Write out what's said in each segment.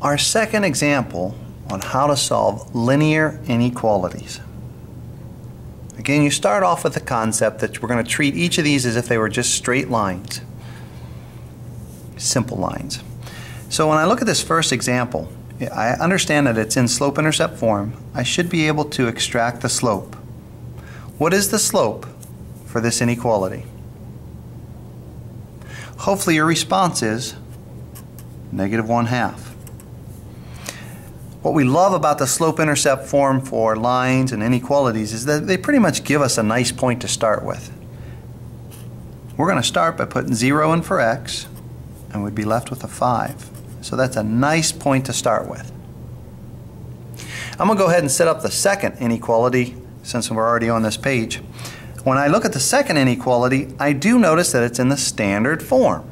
our second example on how to solve linear inequalities. Again, you start off with the concept that we're going to treat each of these as if they were just straight lines, simple lines. So when I look at this first example, I understand that it's in slope-intercept form. I should be able to extract the slope. What is the slope for this inequality? Hopefully your response is -1/2. What we love about the slope-intercept form for lines and inequalities is that they pretty much give us a nice point to start with. We're going to start by putting 0 in for x, and we'd be left with a 5. So that's a nice point to start with. I'm going to go ahead and set up the second inequality since we're already on this page. When I look at the second inequality, I do notice that it's in the standard form.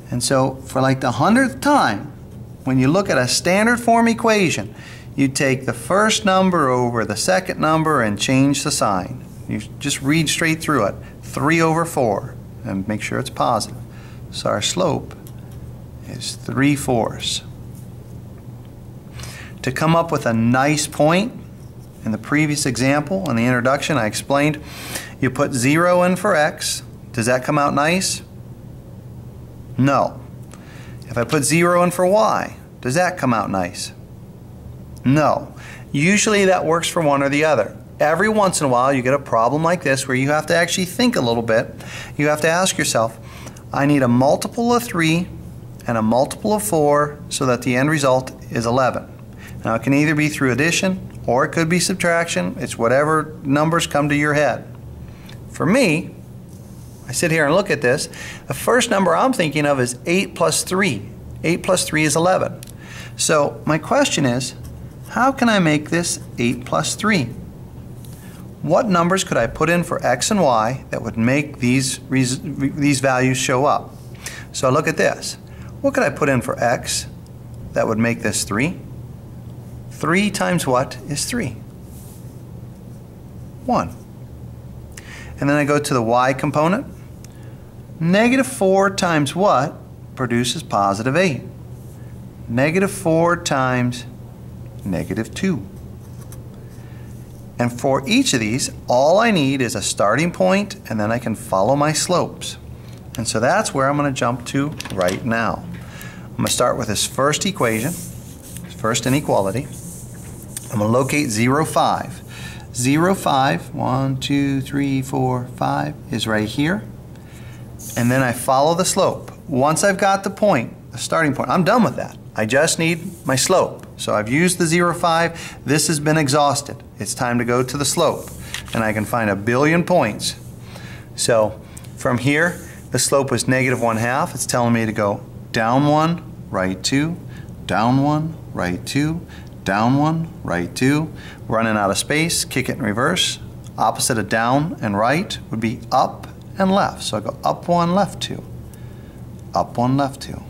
And so for like the 100th time, when you look at a standard form equation, you take the first number over the second number and change the sign. You just read straight through it, 3/4, and make sure it's positive. So our slope is 3/4. To come up with a nice point, in the previous example, in the introduction, I explained, you put 0 in for x. Does that come out nice? No. If I put 0 in for y, does that come out nice? No. Usually that works for one or the other. Every once in a while you get a problem like this where you have to actually think a little bit. You have to ask yourself, I need a multiple of 3 and a multiple of 4 so that the end result is 11. Now it can either be through addition or it could be subtraction. It's whatever numbers come to your head. For me, I sit here and look at this. The first number I'm thinking of is 8 plus 3. 8 plus 3 is 11. So my question is, how can I make this 8 plus 3? What numbers could I put in for x and y that would make these values show up? So look at this. What could I put in for x that would make this 3? 3 times what is 3? 1. And then I go to the y component. -4 times what produces +8? -4 times -2. And for each of these, all I need is a starting point, and then I can follow my slopes. And so that's where I'm going to jump to right now. I'm going to start with this first equation, first inequality. I'm going to locate 0, 5. 0, 5, 1, 2, 3, 4, 5 is right here. And then I follow the slope. Once I've got the point, the starting point, I'm done with that. I just need my slope. So I've used the 0, 5. This has been exhausted. It's time to go to the slope. And I can find a billion points. So from here, the slope was -1/2. It's telling me to go down 1, right 2, down 1, right 2, down 1, right 2. Running out of space, kick it in reverse. Opposite of down and right would be up and left. So I go up 1, left 2. Up 1, left 2.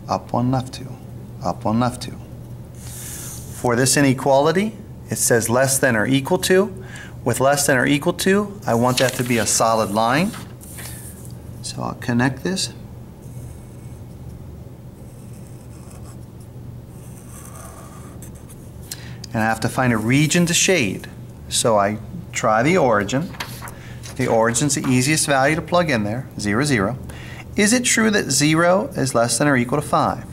Up 1, left 2. Up 1, left 2. For this inequality, it says less than or equal to. With less than or equal to, I want that to be a solid line. So I'll connect this. And I have to find a region to shade. So I try the origin. The origin's the easiest value to plug in there, 0, 0. Is it true that 0 is less than or equal to 5?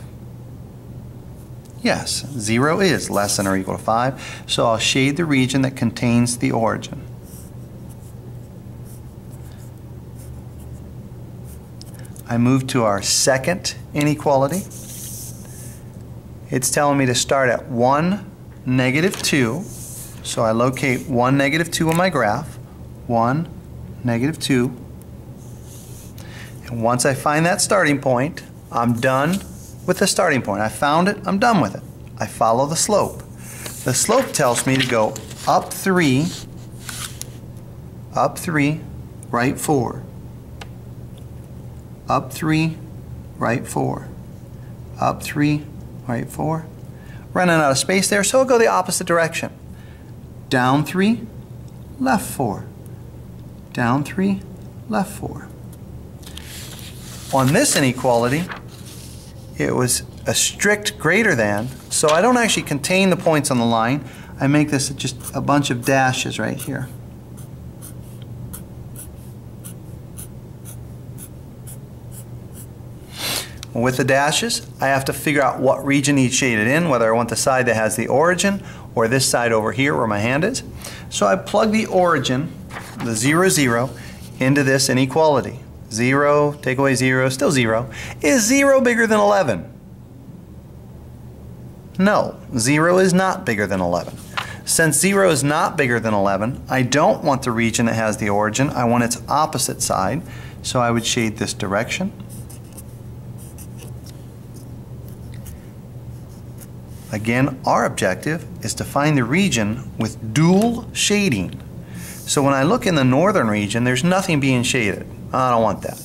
Yes, 0 is less than or equal to 5. So I'll shade the region that contains the origin. I move to our second inequality. It's telling me to start at 1, -2. So I locate 1, -2 on my graph. 1, -2. And once I find that starting point, I'm done with the starting point. I found it, I'm done with it. I follow the slope. The slope tells me to go up 3, right 4. Up 3, right 4. Up 3, right 4. Running out of space there, so I'll go the opposite direction. Down 3, left 4. Down 3, left 4. On this inequality, it was a strict greater than, so I don't actually contain the points on the line. I make this just a bunch of dashes right here. With the dashes, I have to figure out what region needs shaded in, whether I want the side that has the origin or this side over here where my hand is. So I plug the origin, the 0, 0, into this inequality. 0, take away 0, still 0. Is 0 bigger than 11? No, 0 is not bigger than 11. Since 0 is not bigger than 11, I don't want the region that has the origin. I want its opposite side. So I would shade this direction. Again, our objective is to find the region with dual shading. So when I look in the northern region, there's nothing being shaded. I don't want that.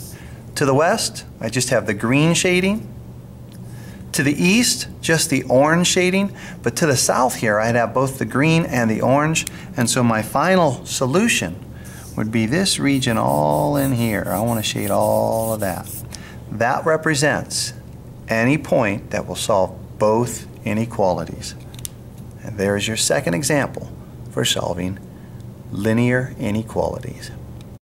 To the west, I just have the green shading. To the east, just the orange shading. But to the south here, I'd have both the green and the orange. And so my final solution would be this region all in here. I want to shade all of that. That represents any point that will solve both inequalities. And there's your second example for solving linear inequalities.